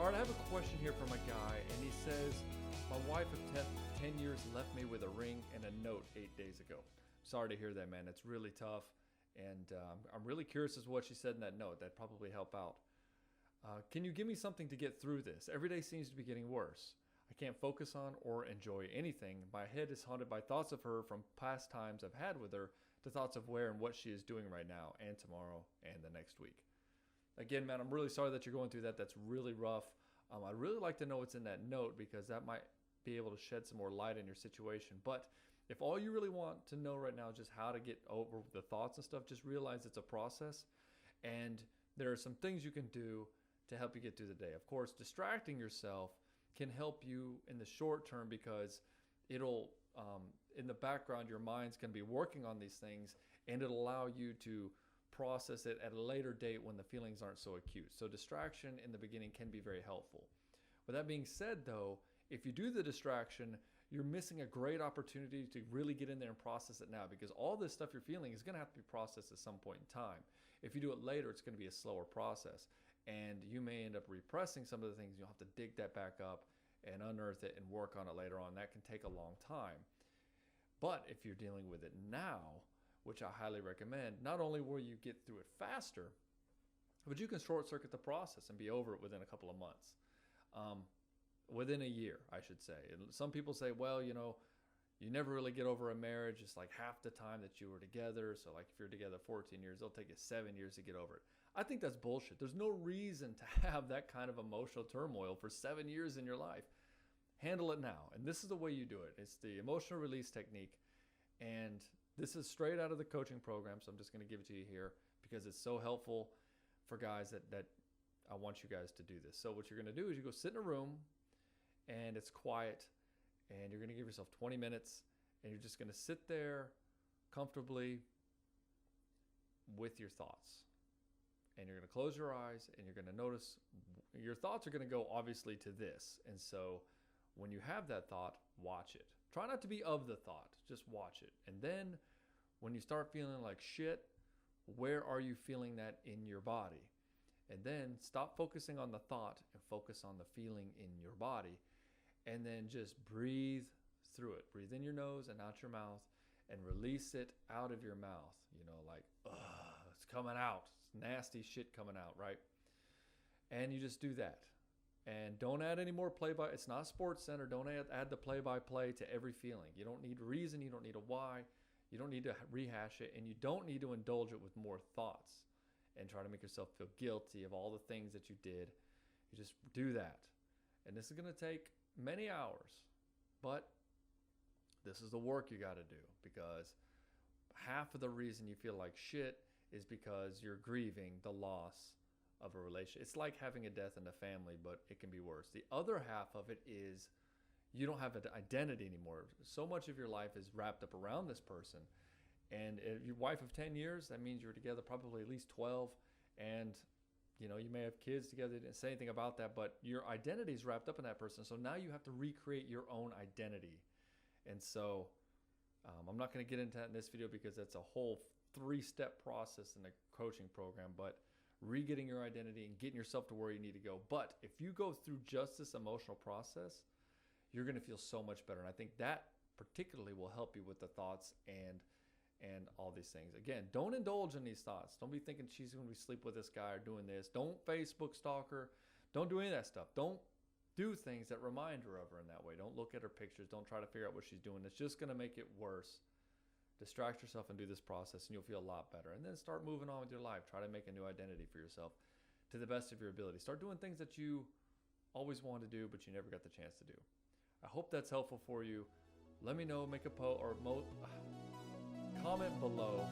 All right, I have a question here from a guy, and he says, my wife of 10 years left me with a ring and a note 8 days ago. Sorry to hear that, man. It's really tough, and I'm really curious as to what she said in that note. That'd probably help out. Can you give me something to get through this? Every day seems to be getting worse. I can't focus on or enjoy anything. My head is haunted by thoughts of her from past times I've had with her to thoughts of where and what she is doing right now and tomorrow and the next week. Again, man, I'm really sorry that you're going through that. That's really rough. I'd really like to know what's in that note because that might be able to shed some more light in your situation. But if all you really want to know right now is just how to get over the thoughts and stuff, just realize it's a process. And there are some things you can do to help you get through the day. Of course, distracting yourself can help you in the short term because it'll, in the background, your mind's going to be working on these things and it'll allow you to process it at a later date when the feelings aren't so acute. So distraction in the beginning can be very helpful. With that being said, though, if you do the distraction, you're missing a great opportunity to really get in there and process it now because all this stuff you're feeling is going to have to be processed at some point in time. If you do it later, it's going to be a slower process and you may end up repressing some of the things. You'll have to dig that back up and unearth it and work on it later on. That can take a long time. But if you're dealing with it now, which I highly recommend, not only will you get through it faster, but you can short circuit the process and be over it within a couple of months. Within a year, I should say. And some people say, well, you never really get over a marriage. It's like half the time that you were together. So like if you're together 14 years, it'll take you 7 years to get over it. I think that's bullshit. There's no reason to have that kind of emotional turmoil for 7 years in your life. Handle it now. And this is the way you do it. It's the emotional release technique. And this is straight out of the coaching program. So I'm just going to give it to you here because it's so helpful for guys that I want you guys to do this. So what you're going to do is you go sit in a room and it's quiet and you're going to give yourself 20 minutes and you're just going to sit there comfortably with your thoughts. And you're going to close your eyes and you're going to notice your thoughts are going to go obviously to this. And so when you have that thought, watch it. Try not to be of the thought, just watch it. And then when you start feeling like shit, where are you feeling that in your body? And then stop focusing on the thought and focus on the feeling in your body. And then just breathe through it. Breathe in your nose and out your mouth and release it out of your mouth. Like, it's coming out. It's nasty shit coming out, right? And you just do that. And don't add any more play-by. It's not Sports Center. Don't add the play-by-play to every feeling. You don't need a reason. You don't need a why. You don't need to rehash it. And you don't need to indulge it with more thoughts and try to make yourself feel guilty of all the things that you did. You just do that. And this is going to take many hours. But this is the work you got to do because half of the reason you feel like shit is because you're grieving the loss of a relationship. It's like having a death in the family, but it can be worse. The other half of it is you don't have an identity anymore. So much of your life is wrapped up around this person. And if your wife of 10 years, that means you're together probably at least 12. And, you may have kids together. Didn't say anything about that, but your identity is wrapped up in that person. So now you have to recreate your own identity. And so I'm not going to get into that in this video because that's a whole 3-step process in the coaching program. But re-getting your identity and getting yourself to where you need to go. But if you go through just this emotional process, you're going to feel so much better. And I think that particularly will help you with the thoughts and all these things. Again, don't indulge in these thoughts. Don't be thinking she's going to be sleep with this guy or doing this. Don't Facebook stalk her. Don't do any of that stuff. Don't do things that remind her of her in that way. Don't look at her pictures. Don't try to figure out what she's doing. It's just going to make it worse. Distract yourself and do this process and you'll feel a lot better. And then start moving on with your life. Try to make a new identity for yourself to the best of your ability. Start doing things that you always wanted to do but you never got the chance to do. I hope that's helpful for you. Let me know, make a post or comment below